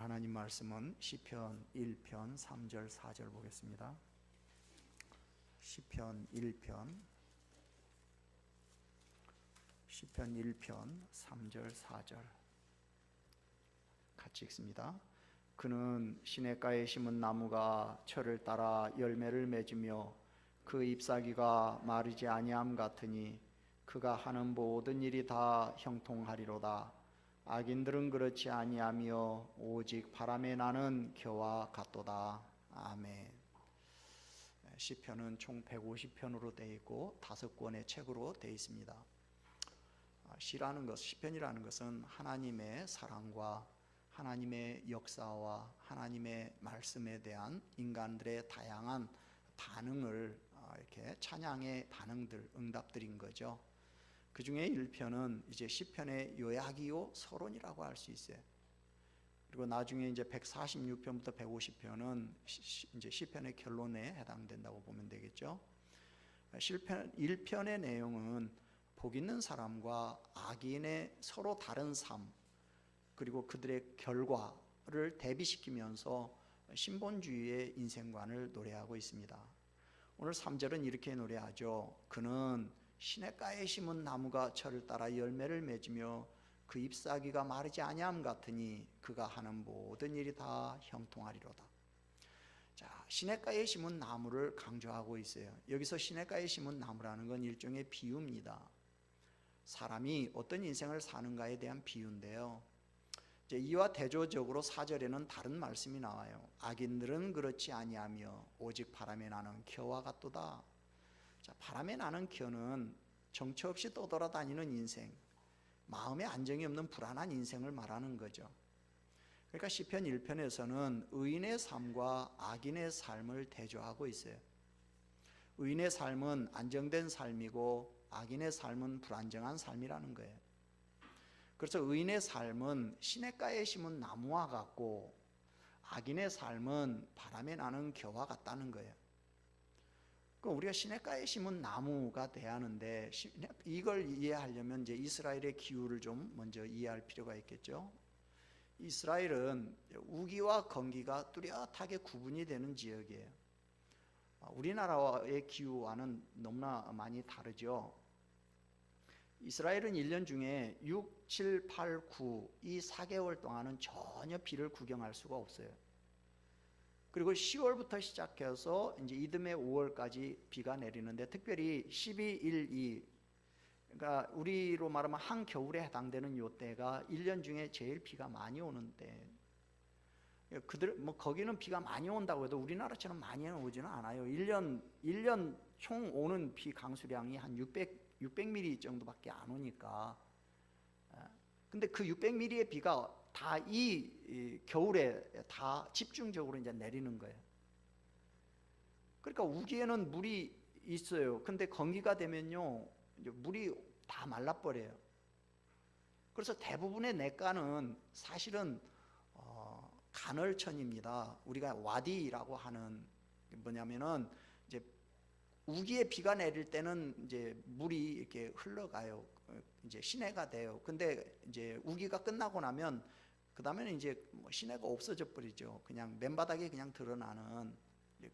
하나님 말씀은 시편 1편 3절 4절 보겠습니다. 시편 1편 3절 4절 같이 읽습니다. 그는 시냇가에 심은 나무가 철을 따라 열매를 맺으며 그 잎사귀가 마르지 아니함 같으니 그가 하는 모든 일이 다 형통하리로다. 악인들은 그렇지 아니하며 오직 바람에 나는 겨와 같도다. 아멘. 시편은 총 150편으로 되어 있고 5권의 책으로 되어 있습니다. 시편이라는 것은 하나님의 사랑과 하나님의 역사와 하나님의 말씀에 대한 인간들의 다양한 반응을 이렇게 찬양의 반응들, 응답들인 거죠. 그 중에 1편은 이제 시편의 요약이요 서론이라고 할 수 있어요. 그리고 나중에 이제 146편부터 150편은 이제 시편의 결론에 해당된다고 보면 되겠죠. 시편 1편의 내용은 복 있는 사람과 악인의 서로 다른 삶, 그리고 그들의 결과를 대비시키면서 신본주의의 인생관을 노래하고 있습니다. 오늘 3절은 이렇게 노래하죠. 그는 시냇가에 심은 나무가 철을 따라 열매를 맺으며 그 잎사귀가 마르지 아니함 같으니 그가 하는 모든 일이 다 형통하리로다. 자, 시냇가에 심은 나무를 강조하고 있어요. 여기서 시냇가에 심은 나무라는 건 일종의 비유입니다. 사람이 어떤 인생을 사는가에 대한 비유인데요. 이제 이와 대조적으로 4절에는 다른 말씀이 나와요. 악인들은 그렇지 아니하며 오직 바람에 나는 겨와 같도다. 자, 바람에 나는 겨는 정처 없이 떠돌아다니는 인생, 마음에 안정이 없는 불안한 인생을 말하는 거죠. 그러니까 시편 1편에서는 의인의 삶과 악인의 삶을 대조하고 있어요. 의인의 삶은 안정된 삶이고 악인의 삶은 불안정한 삶이라는 거예요. 그래서 의인의 삶은 시냇가에 심은 나무와 같고 악인의 삶은 바람에 나는 겨와 같다는 거예요. 우리가 시냇가에 심은 나무가 돼야 하는데 이걸 이해하려면 이제 이스라엘의 기후를 좀 먼저 이해할 필요가 있겠죠. 이스라엘은 우기와 건기가 뚜렷하게 구분이 되는 지역이에요. 우리나라의 기후와는 너무나 많이 다르죠. 이스라엘은 1년 중에 6, 7, 8, 9 이 4개월 동안은 전혀 비를 구경할 수가 없어요. 그리고 10월부터 시작해서 이제 이듬해 5월까지 비가 내리는데 특별히 12, 1, 2 그러니까 우리로 말하면 한겨울에 해당되는 요 때가 1년 중에 제일 비가 많이 오는 때. 거기는 비가 많이 온다고 해도 우리나라처럼 많이 오지는 않아요. 1년 총 오는 비 강수량이 한 600mm 정도밖에 안 오니까. 근데 그 600mm의 비가 다 이 겨울에 다 집중적으로 이제 내리는 거예요. 그러니까 우기에는 물이 있어요. 근데 건기가 되면요, 이제 물이 다 말라버려요. 그래서 대부분의 냇가는 사실은 간헐천입니다. 우리가 와디라고 하는 뭐냐면은 이제 우기에 비가 내릴 때는 이제 물이 이렇게 흘러가요. 이제 시내가 돼요. 근데 이제 우기가 끝나고 나면 그 다음에는 이제 시내가 없어져 버리죠. 그냥 맨바닥에 그냥 드러나는,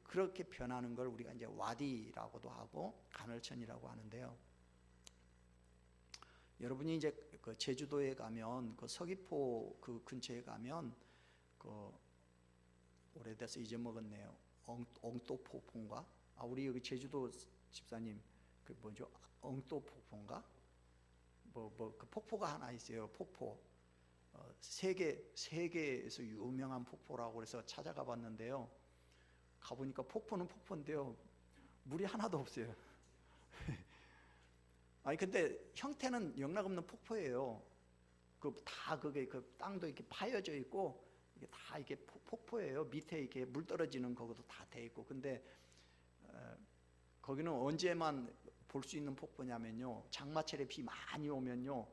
그렇게 변하는 걸 우리가 이제 와디라고도 하고 간헐천이라고 하는데요. 여러분이 이제 그 제주도에 가면 그 서귀포 그 근처에 가면 그 오래돼서 잊어먹었네요. 엉또폭포인가? 우리 여기 제주도 집사님 그 뭐죠? 엉또폭포인가? 그 폭포가 하나 있어요. 폭포. 세계에서 유명한 폭포라고 그래서 찾아가 봤는데요. 가보니까 폭포는 폭포인데요, 물이 하나도 없어요. 아니 근데 형태는 영락없는 폭포예요. 그게 땅도 이렇게 파여져 있고 이게 다 이게 폭포예요. 밑에 이렇게 물 떨어지는 거기도 다 돼 있고. 근데 거기는 언제만 볼 수 있는 폭포냐면요, 장마철에 비 많이 오면요,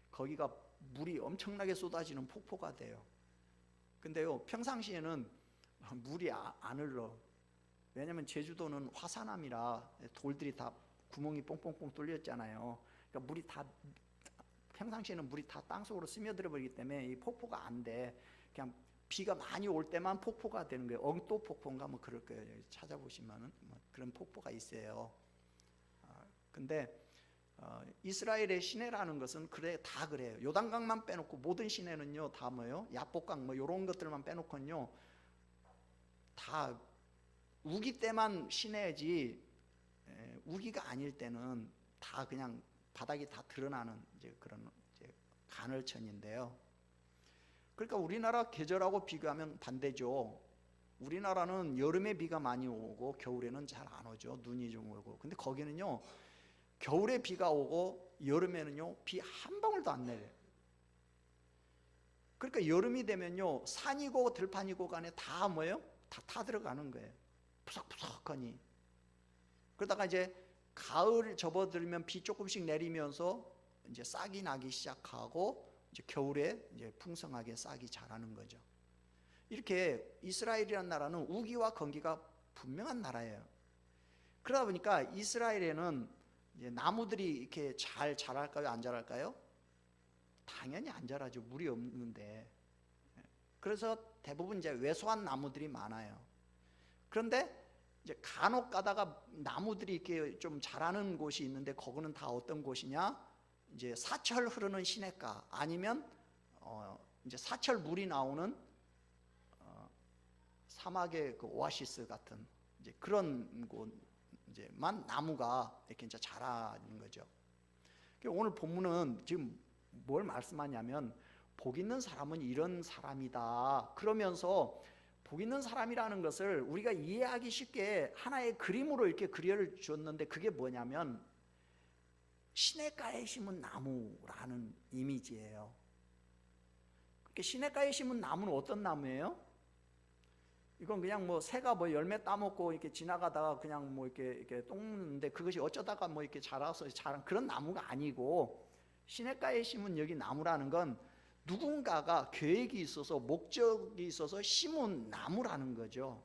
거기가 물이 엄청나게 쏟아지는 폭포가 돼요. 근데요, 평상시에는 물이 안 흘러. 왜냐면 제주도는 화산암이라 돌들이 다 구멍이 뽕뽕뽕 뚫렸잖아요. 그러니까 물이 다 평상시에는 물이 다 땅속으로 스며들어 버리기 때문에 이 폭포가 안 돼. 그냥 비가 많이 올 때만 폭포가 되는 거예요. 엉또 폭포인가 뭐 그럴 거예요. 여기 찾아보시면은 뭐 그런 폭포가 있어요. 근데 이스라엘의 시내라는 것은 다 그래요. 요단강만 빼놓고 모든 시내는요 다 뭐예요? 야복강 뭐 이런 것들만 빼놓고는요 다 우기 때만 시내지 우기가 아닐 때는 다 그냥 바닥이 다 드러나는 이제 그런 이제 간헐천인데요. 그러니까 우리나라 계절하고 비교하면 반대죠. 우리나라는 여름에 비가 많이 오고 겨울에는 잘 안 오죠. 눈이 좀 오고. 근데 거기는요 겨울에 비가 오고 여름에는요 비 한 방울도 안 내려요. 그러니까 여름이 되면요 산이고 들판이고 간에 다 뭐예요? 다 타들어가는 거예요. 푸석푸석하니. 그러다가 이제 가을 접어들면 비 조금씩 내리면서 이제 싹이 나기 시작하고 이제 겨울에 이제 풍성하게 싹이 자라는 거죠. 이렇게 이스라엘이라는 나라는 우기와 건기가 분명한 나라예요. 그러다 보니까 이스라엘에는 이제 나무들이 이렇게 잘 자랄까요? 안 자랄까요? 당연히 안 자라죠. 물이 없는데. 그래서 대부분 이제 왜소한 나무들이 많아요. 그런데 이제 간혹 가다가 나무들이 이렇게 좀 자라는 곳이 있는데 거기는 다 어떤 곳이냐? 이제 사철 흐르는 시냇가 아니면 이제 사철 물이 나오는 사막의 그 오아시스 같은 이제 그런 곳 이제만 나무가 이렇게 이제 자라는 거죠. 오늘 본문은 지금 뭘 말씀하냐면 복 있는 사람은 이런 사람이다. 그러면서 복 있는 사람이라는 것을 우리가 이해하기 쉽게 하나의 그림으로 이렇게 그려줬는데 그게 뭐냐면 시냇가에 심은 나무라는 이미지예요. 그러니까 시냇가에 심은 나무는 어떤 나무예요? 이건 그냥 뭐 새가 뭐 열매 따먹고 이렇게 지나가다가 그냥 뭐 이렇게 똥 묻는데 그것이 어쩌다가 뭐 이렇게 자라서 자란 그런 나무가 아니고 시냇가에 심은 여기 나무라는 건 누군가가 계획이 있어서 목적이 있어서 심은 나무라는 거죠.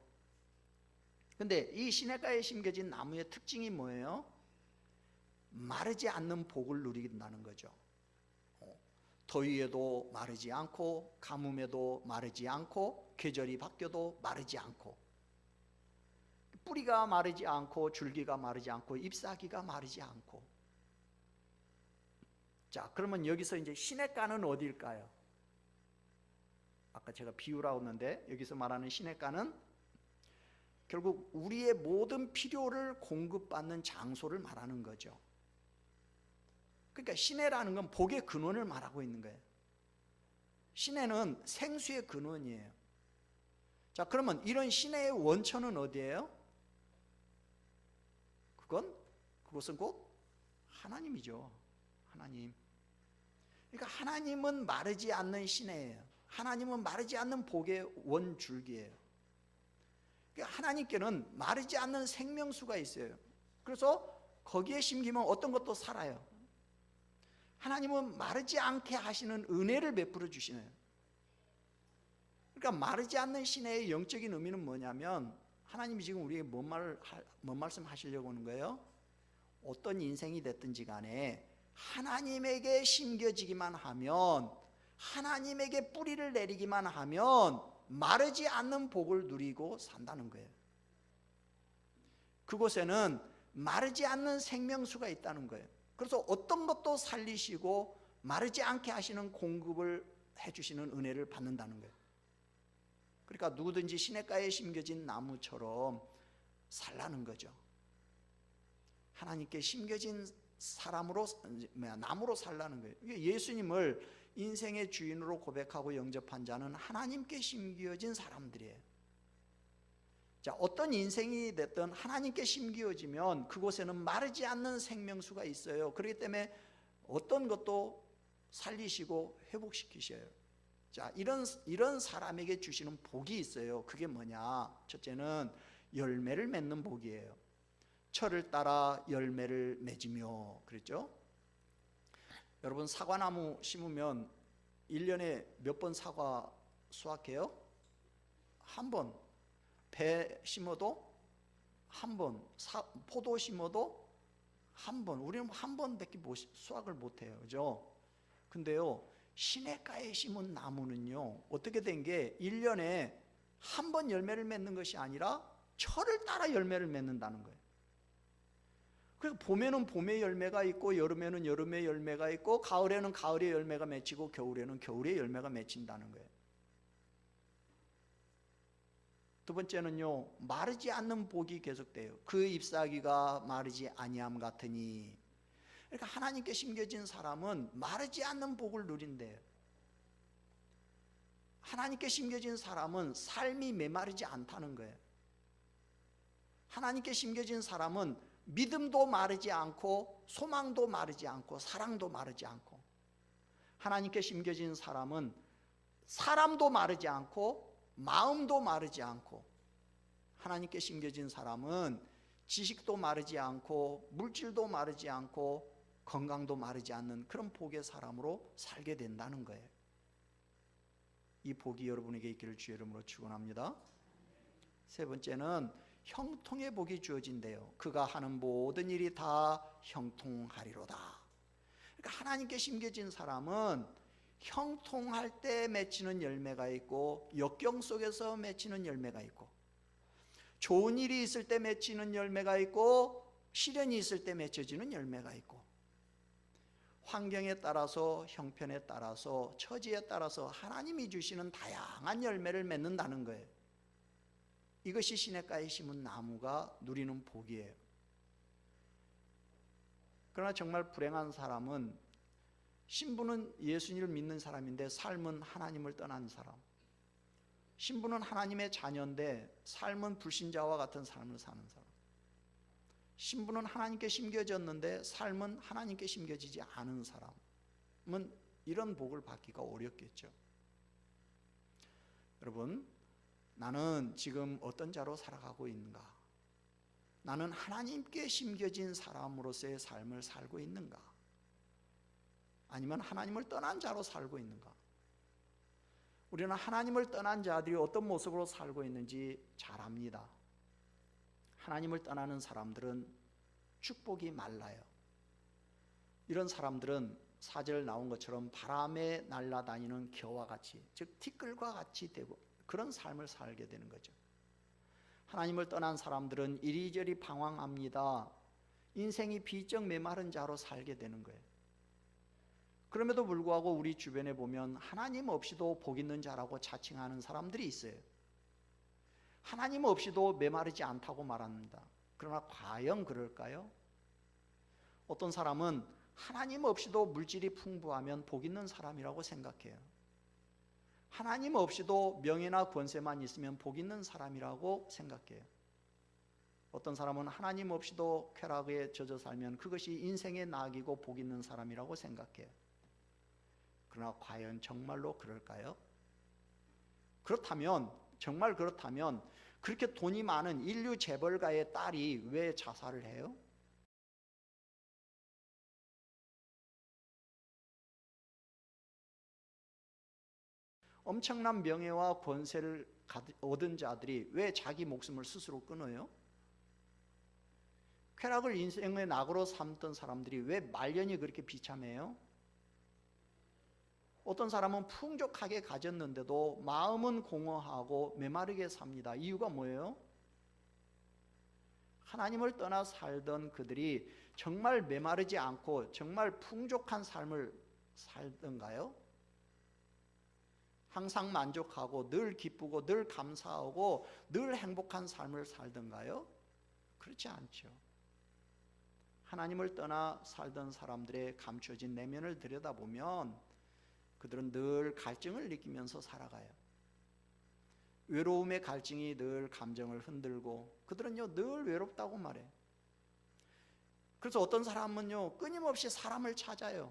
근데 이 시냇가에 심겨진 나무의 특징이 뭐예요? 마르지 않는 복을 누린다는 거죠. 더위에도 마르지 않고 가뭄에도 마르지 않고 계절이 바뀌어도 마르지 않고 뿌리가 마르지 않고 줄기가 마르지 않고 잎사귀가 마르지 않고. 자, 그러면 여기서 이제 시냇가는 어디일까요? 아까 제가 비유라고 했는데 여기서 말하는 시냇가는 결국 우리의 모든 필요를 공급받는 장소를 말하는 거죠. 그러니까 시내라는 건 복의 근원을 말하고 있는 거예요. 시내는 생수의 근원이에요. 자, 그러면 이런 시내의 원천은 어디예요? 그것은 곧 하나님이죠. 하나님. 그러니까 하나님은 마르지 않는 시내예요. 하나님은 마르지 않는 복의 원줄기예요. 그러니까 하나님께는 마르지 않는 생명수가 있어요. 그래서 거기에 심기면 어떤 것도 살아요. 하나님은 마르지 않게 하시는 은혜를 베풀어 주시네요. 그러니까 마르지 않는 시내의 영적인 의미는 뭐냐면 하나님이 지금 우리에게 뭔 말씀 하시려고 하는 거예요? 어떤 인생이 됐든지 간에 하나님에게 심겨지기만 하면 하나님에게 뿌리를 내리기만 하면 마르지 않는 복을 누리고 산다는 거예요. 그곳에는 마르지 않는 생명수가 있다는 거예요. 그래서 어떤 것도 살리시고 마르지 않게 하시는 공급을 해주시는 은혜를 받는다는 거예요. 그러니까 누구든지 시냇가에 심겨진 나무처럼 살라는 거죠. 하나님께 심겨진 사람으로 나무로 살라는 거예요. 예수님을 인생의 주인으로 고백하고 영접한 자는 하나님께 심겨진 사람들이에요. 자, 어떤 인생이 됐든 하나님께 심겨지면 그곳에는 마르지 않는 생명수가 있어요. 그렇기 때문에 어떤 것도 살리시고 회복시키셔요. 자, 이런 사람에게 주시는 복이 있어요. 그게 뭐냐? 첫째는 열매를 맺는 복이에요. 철을 따라 열매를 맺으며 그랬죠? 여러분 사과나무 심으면 1년에 몇 번 사과 수확해요? 한 번. 배 심어도 한 번. 포도 심어도 한 번. 우리는 한 번밖에 수확을 못해요. 그죠? 근데요 시냇가에 심은 나무는요, 어떻게 된 게 1년에 한 번 열매를 맺는 것이 아니라 철을 따라 열매를 맺는다는 거예요. 그래서 봄에는 봄의 열매가 있고 여름에는 여름의 열매가 있고 가을에는 가을의 열매가 맺히고 겨울에는 겨울의 열매가 맺힌다는 거예요. 두 번째는요, 마르지 않는 복이 계속돼요. 그 잎사귀가 마르지 아니함 같으니. 그러니까 하나님께 심겨진 사람은 마르지 않는 복을 누린대요. 하나님께 심겨진 사람은 삶이 메마르지 않다는 거예요. 하나님께 심겨진 사람은 믿음도 마르지 않고 소망도 마르지 않고 사랑도 마르지 않고, 하나님께 심겨진 사람은 사람도 마르지 않고 마음도 마르지 않고, 하나님께 심겨진 사람은 지식도 마르지 않고 물질도 마르지 않고 건강도 마르지 않는 그런 복의 사람으로 살게 된다는 거예요. 이 복이 여러분에게 있기를 주의 이름으로 축원합니다. 세 번째는 형통의 복이 주어진대요. 그가 하는 모든 일이 다 형통하리로다. 그러니까 하나님께 심겨진 사람은 형통할 때 맺히는 열매가 있고 역경 속에서 맺히는 열매가 있고, 좋은 일이 있을 때 맺히는 열매가 있고 시련이 있을 때 맺혀지는 열매가 있고, 환경에 따라서 형편에 따라서 처지에 따라서 하나님이 주시는 다양한 열매를 맺는다는 거예요. 이것이 시냇가에 심은 나무가 누리는 복이에요. 그러나 정말 불행한 사람은 신부는 예수님을 믿는 사람인데 삶은 하나님을 떠난 사람, 신부는 하나님의 자녀인데 삶은 불신자와 같은 삶을 사는 사람, 신부는 하나님께 심겨졌는데 삶은 하나님께 심겨지지 않은 사람은 이런 복을 받기가 어렵겠죠. 여러분, 나는 지금 어떤 자로 살아가고 있는가? 나는 하나님께 심겨진 사람으로서의 삶을 살고 있는가? 아니면 하나님을 떠난 자로 살고 있는가? 우리는 하나님을 떠난 자들이 어떤 모습으로 살고 있는지 잘 압니다. 하나님을 떠나는 사람들은 축복이 말라요. 이런 사람들은 4절 나온 것처럼 바람에 날아다니는 겨와 같이, 즉 티끌과 같이 되고 그런 삶을 살게 되는 거죠. 하나님을 떠난 사람들은 이리저리 방황합니다. 인생이 비쩍 메마른 자로 살게 되는 거예요. 그럼에도 불구하고 우리 주변에 보면 하나님 없이도 복 있는 자라고 자칭하는 사람들이 있어요. 하나님 없이도 메마르지 않다고 말합니다. 그러나 과연 그럴까요? 어떤 사람은 하나님 없이도 물질이 풍부하면 복 있는 사람이라고 생각해요. 하나님 없이도 명예나 권세만 있으면 복 있는 사람이라고 생각해요. 어떤 사람은 하나님 없이도 쾌락에 젖어 살면 그것이 인생의 낙이고 복 있는 사람이라고 생각해요. 그러나 과연 정말로 그럴까요? 그렇다면, 정말 그렇다면 그렇게 돈이 많은 인류 재벌가의 딸이 왜 자살을 해요? 엄청난 명예와 권세를 얻은 자들이 왜 자기 목숨을 스스로 끊어요? 쾌락을 인생의 낙으로 삼던 사람들이 왜 말년이 그렇게 비참해요? 어떤 사람은 풍족하게 가졌는데도 마음은 공허하고 메마르게 삽니다. 이유가 뭐예요? 하나님을 떠나 살던 그들이 정말 메마르지 않고 정말 풍족한 삶을 살던가요? 항상 만족하고 늘 기쁘고 늘 감사하고 늘 행복한 삶을 살던가요? 그렇지 않죠. 하나님을 떠나 살던 사람들의 감춰진 내면을 들여다보면 그들은 늘 갈증을 느끼면서 살아가요. 외로움의 갈증이 늘 감정을 흔들고 그들은요 늘 외롭다고 말해요. 그래서 어떤 사람은요 끊임없이 사람을 찾아요.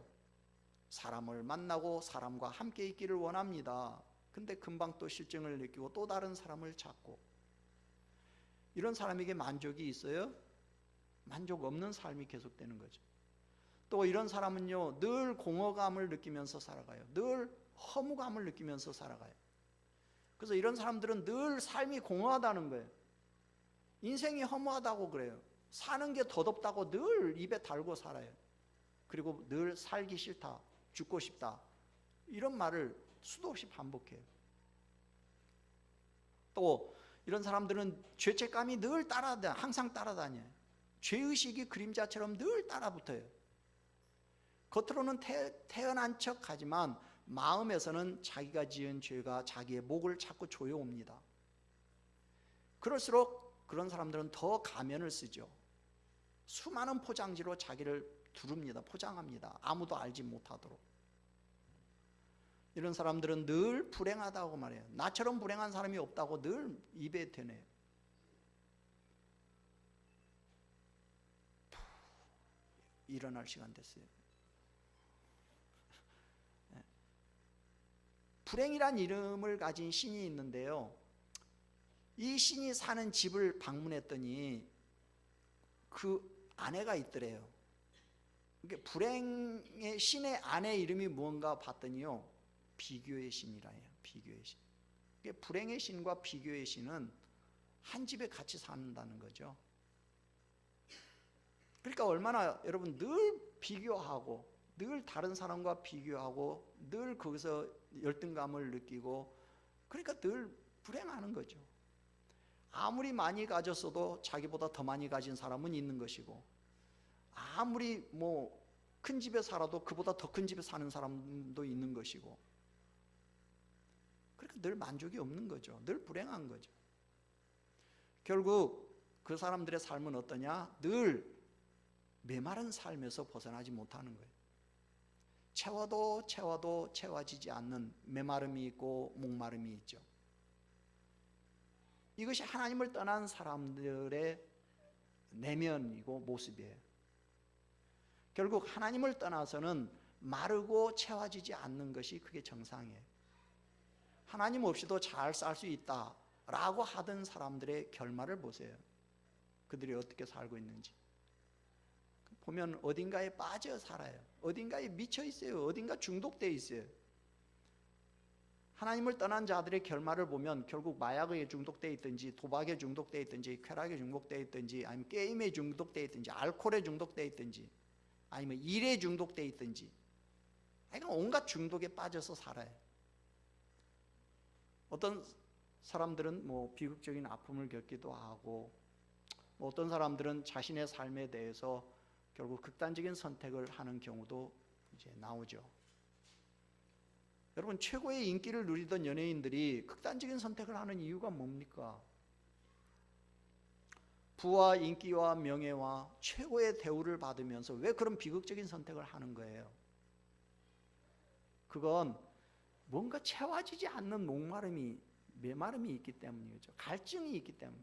사람을 만나고 사람과 함께 있기를 원합니다. 근데 금방 또 실증을 느끼고 또 다른 사람을 찾고, 이런 사람에게 만족이 있어요? 만족 없는 삶이 계속되는 거죠. 또 이런 사람은요 늘 공허감을 느끼면서 살아가요. 늘 허무감을 느끼면서 살아가요. 그래서 이런 사람들은 늘 삶이 공허하다는 거예요. 인생이 허무하다고 그래요. 사는 게 더덥다고 늘 입에 달고 살아요. 그리고 늘 살기 싫다, 죽고 싶다, 이런 말을 수도 없이 반복해요. 또 이런 사람들은 죄책감이 늘 항상 따라다녀요. 죄의식이 그림자처럼 늘 따라붙어요. 겉으로는 태어난 척하지만 마음에서는 자기가 지은 죄가 자기의 목을 자꾸 조여옵니다. 그럴수록 그런 사람들은 더 가면을 쓰죠. 수많은 포장지로 자기를 두릅니다. 포장합니다. 아무도 알지 못하도록. 이런 사람들은 늘 불행하다고 말해요. 나처럼 불행한 사람이 없다고 늘 입에 대네요. 일어날 시간 됐어요. 불행이란 이름을 가진 신이 있는데요, 이 신이 사는 집을 방문했더니 그 아내가 있더래요. 그러니까 불행의 신의 아내 이름이 무언가 봤더니요, 비교의 신이라 해요. 비교의 신. 그러니까 불행의 신과 비교의 신은 한 집에 같이 산다는 거죠. 그러니까 얼마나 여러분 늘 비교하고, 늘 다른 사람과 비교하고, 늘 거기서 열등감을 느끼고, 그러니까 늘 불행하는 거죠. 아무리 많이 가졌어도 자기보다 더 많이 가진 사람은 있는 것이고, 아무리 큰 집에 살아도 그보다 더 큰 집에 사는 사람도 있는 것이고, 그러니까 늘 만족이 없는 거죠. 늘 불행한 거죠. 결국 그 사람들의 삶은 어떠냐? 늘 메마른 삶에서 벗어나지 못하는 거예요. 채워도 채워지지 않는 메마름이 있고 목마름이 있죠. 이것이 하나님을 떠난 사람들의 내면이고 모습이에요. 결국 하나님을 떠나서는 마르고 채워지지 않는 것이 그게 정상이에요. 하나님 없이도 잘 살 수 있다라고 하던 사람들의 결말을 보세요. 그들이 어떻게 살고 있는지. 보면 어딘가에 빠져 살아요. 어딘가에 미쳐 있어요. 어딘가 중독되어 있어요. 하나님을 떠난 자들의 결말을 보면 결국 마약에 중독되어 있든지, 도박에 중독되어 있든지, 쾌락에 중독되어 있든지, 아니면 게임에 중독되어 있든지, 알코올에 중독되어 있든지, 아니면 일에 중독되어 있든지, 그러니까 온갖 중독에 빠져서 살아요. 어떤 사람들은 비극적인 아픔을 겪기도 하고, 어떤 사람들은 자신의 삶에 대해서 결국 극단적인 선택을 하는 경우도 이제 나오죠. 여러분, 최고의 인기를 누리던 연예인들이 극단적인 선택을 하는 이유가 뭡니까? 부와 인기와 명예와 최고의 대우를 받으면서 왜 그런 비극적인 선택을 하는 거예요? 그건 뭔가 채워지지 않는 목마름이, 메마름이 있기 때문이죠. 갈증이 있기 때문에.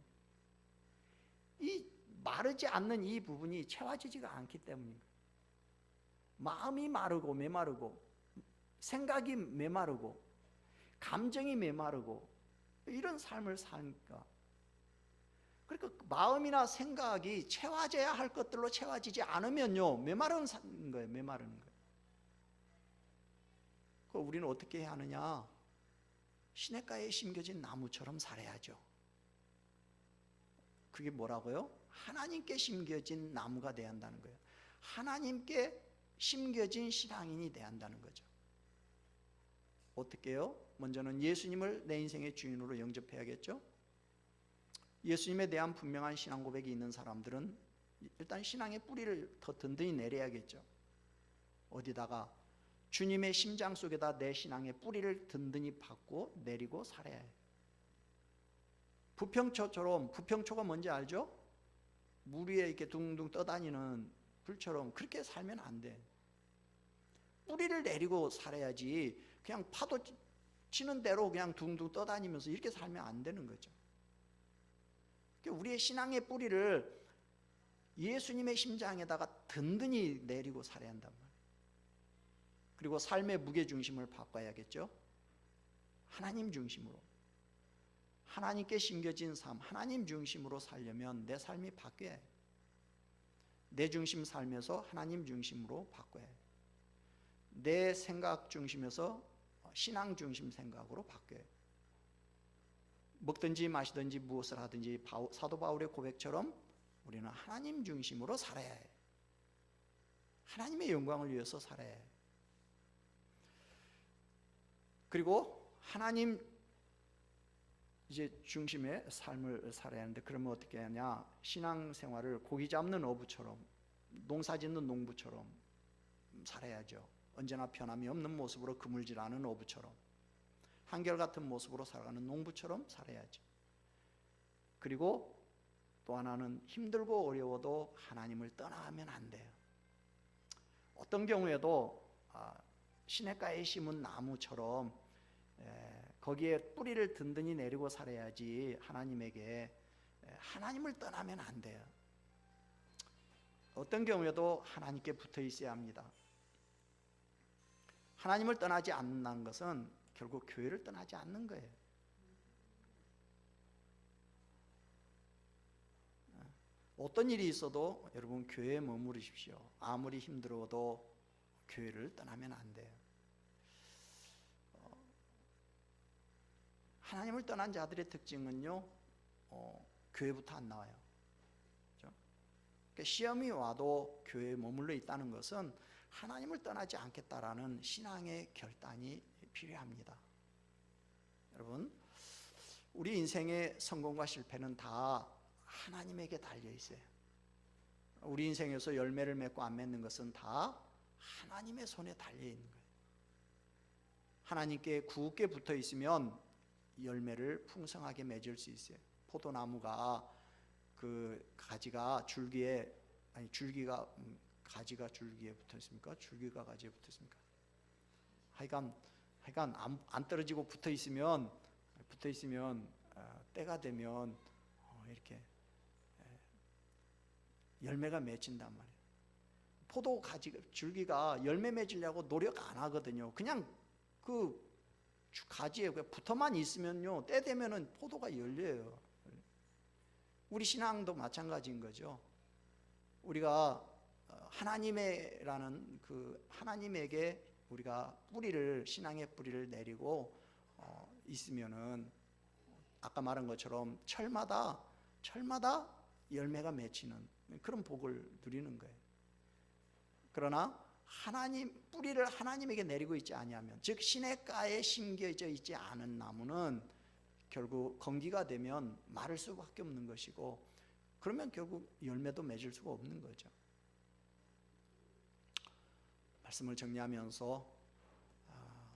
이 마르지 않는 이 부분이 채워지지가 않기 때문입니다. 마음이 마르고 메마르고, 생각이 메마르고, 감정이 메마르고, 이런 삶을 사니까. 그러니까 마음이나 생각이 채워져야 할 것들로 채워지지 않으면요, 메마른 거예요. 메마르는 거예요. 우리는 어떻게 해야 하느냐? 시냇가에 심겨진 나무처럼 살아야죠. 그게 뭐라고요? 하나님께 심겨진 나무가 돼야 한다는 거예요. 하나님께 심겨진 신앙인이 돼야 한다는 거죠. 어떻게 해요? 먼저는 예수님을 내 인생의 주인으로 영접해야겠죠. 예수님에 대한 분명한 신앙 고백이 있는 사람들은 일단 신앙의 뿌리를 더 든든히 내려야겠죠. 어디다가? 주님의 심장 속에다 내 신앙의 뿌리를 든든히 박고 내리고 살아야 해요. 부평초처럼, 부평초가 뭔지 알죠? 물 위에 이렇게 둥둥 떠다니는 불처럼 그렇게 살면 안 돼. 뿌리를 내리고 살아야지 그냥 파도 치는 대로 그냥 둥둥 떠다니면서 이렇게 살면 안 되는 거죠. 우리의 신앙의 뿌리를 예수님의 심장에다가 든든히 내리고 살아야 한단 말이에요. 그리고 삶의 무게중심을 바꿔야겠죠. 하나님 중심으로, 하나님께 심겨진 삶, 하나님 중심으로 살려면 내 삶이 바뀌어야 해요. 내 중심 삶에서 하나님 중심으로 바꿔야 해요. 내 생각 중심에서 신앙 중심 생각으로 바뀌어야 해요. 먹든지 마시든지 무엇을 하든지 사도 바울의 고백처럼 우리는 하나님 중심으로 살아야 해요. 하나님의 영광을 위해서 살아야 해요. 그리고 하나님 이제 중심의 삶을 살아야 하는데, 그러면 어떻게 하냐? 신앙생활을 고기 잡는 어부처럼, 농사 짓는 농부처럼 살아야죠. 언제나 변함이 없는 모습으로 그물질하는 어부처럼, 한결같은 모습으로 살아가는 농부처럼 살아야죠. 그리고 또 하나는 힘들고 어려워도 하나님을 떠나면 안 돼요. 어떤 경우에도 시냇가에 심은 나무처럼 거기에 뿌리를 든든히 내리고 살아야지 하나님을 떠나면 안 돼요. 어떤 경우에도 하나님께 붙어 있어야 합니다. 하나님을 떠나지 않는다는 것은 결국 교회를 떠나지 않는 거예요. 어떤 일이 있어도 여러분 교회에 머무르십시오. 아무리 힘들어도 교회를 떠나면 안 돼요. 하나님을 떠난 자들의 특징은요, 교회부터 안 나와요. 그렇죠? 그러니까 시험이 와도 교회에 머물러 있다는 것은 하나님을 떠나지 않겠다라는 신앙의 결단이 필요합니다. 여러분, 우리 인생의 성공과 실패는 다 하나님에게 달려 있어요. 우리 인생에서 열매를 맺고 안 맺는 것은 다 하나님의 손에 달려 있는 거예요. 하나님께 굳게 붙어 있으면 열매를 풍성하게 맺을 수 있어요. 포도나무가 그 가지가 줄기에, 아니 줄기가 가지가 줄기에 붙어 있습니까? 줄기가 가지에 붙어 있습니까? 하여간 안 떨어지고 붙어 있으면 때가 되면 이렇게 열매가 맺힌단 말이에요. 포도 가지 줄기가 열매 맺으려고 노력 안 하거든요. 그냥 그 가지에 붙어만 있으면요, 때 되면은 포도가 열려요. 우리 신앙도 마찬가지인 거죠. 우리가 하나님의라는 그 하나님에게 우리가 신앙의 뿌리를 내리고 있으면은 아까 말한 것처럼 철마다 열매가 맺히는 그런 복을 누리는 거예요. 그러나 뿌리를 하나님에게 내리고 있지 아니하면, 즉 시냇가에 심겨져 있지 않은 나무는 결국 건기가 되면 마를 수밖에 없는 것이고, 그러면 결국 열매도 맺을 수가 없는 거죠. 말씀을 정리하면서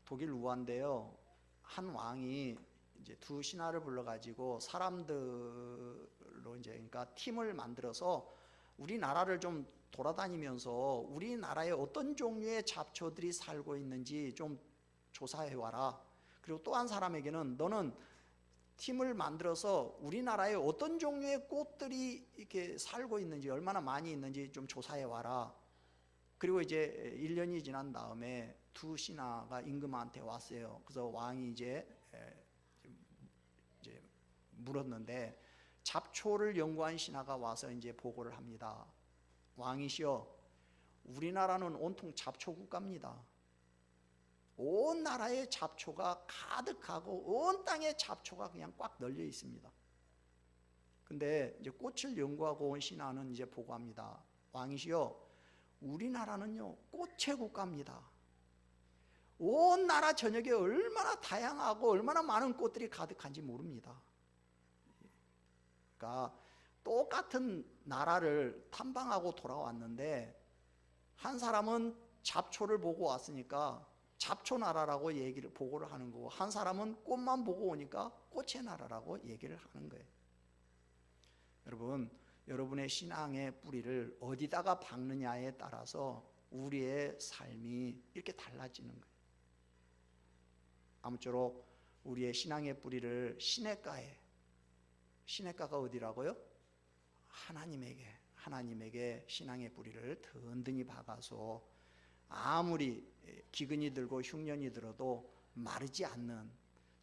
독일 우한데요, 한 왕이 이제 두 신하를 불러가지고 사람들로 이제 그러니까 팀을 만들어서 우리나라를 좀 돌아다니면서 우리나라에 어떤 종류의 잡초들이 살고 있는지 좀 조사해 와라. 그리고 또 한 사람에게는 너는 팀을 만들어서 우리나라에 어떤 종류의 꽃들이 이렇게 살고 있는지, 얼마나 많이 있는지 좀 조사해 와라. 그리고 이제 1년이 지난 다음에 두 신하가 임금한테 왔어요. 그래서 왕이 이제 물었는데, 잡초를 연구한 신하가 와서 이제 보고를 합니다. 왕이시여, 우리나라는 온통 잡초 국가입니다. 온 나라에 잡초가 가득하고 온 땅에 잡초가 그냥 꽉 널려 있습니다. 근데 이제 꽃을 연구하고 온 신하는 이제 보고합니다. 왕이시여, 우리나라는요 꽃의 국가입니다. 온 나라 전역에 얼마나 다양하고 얼마나 많은 꽃들이 가득한지 모릅니다. 그러니까 똑같은 나라를 탐방하고 돌아왔는데, 한 사람은 잡초를 보고 왔으니까 잡초 나라라고 보고를 하는 거고, 한 사람은 꽃만 보고 오니까 꽃의 나라라고 얘기를 하는 거예요. 여러분, 여러분의 신앙의 뿌리를 어디다가 박느냐에 따라서 우리의 삶이 이렇게 달라지는 거예요. 아무쪼록 우리의 신앙의 뿌리를 시냇가가 어디라고요? 하나님에게 신앙의 뿌리를 든든히 박아서 아무리 기근이 들고 흉년이 들어도 마르지 않는,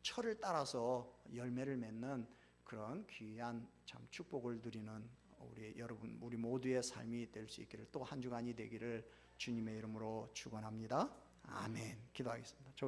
철을 따라서 열매를 맺는 그런 귀한 참 축복을 누리는 우리 모두의 삶이 될 수 있기를, 또 한 주간이 되기를 주님의 이름으로 축원합니다. 아멘. 기도하겠습니다.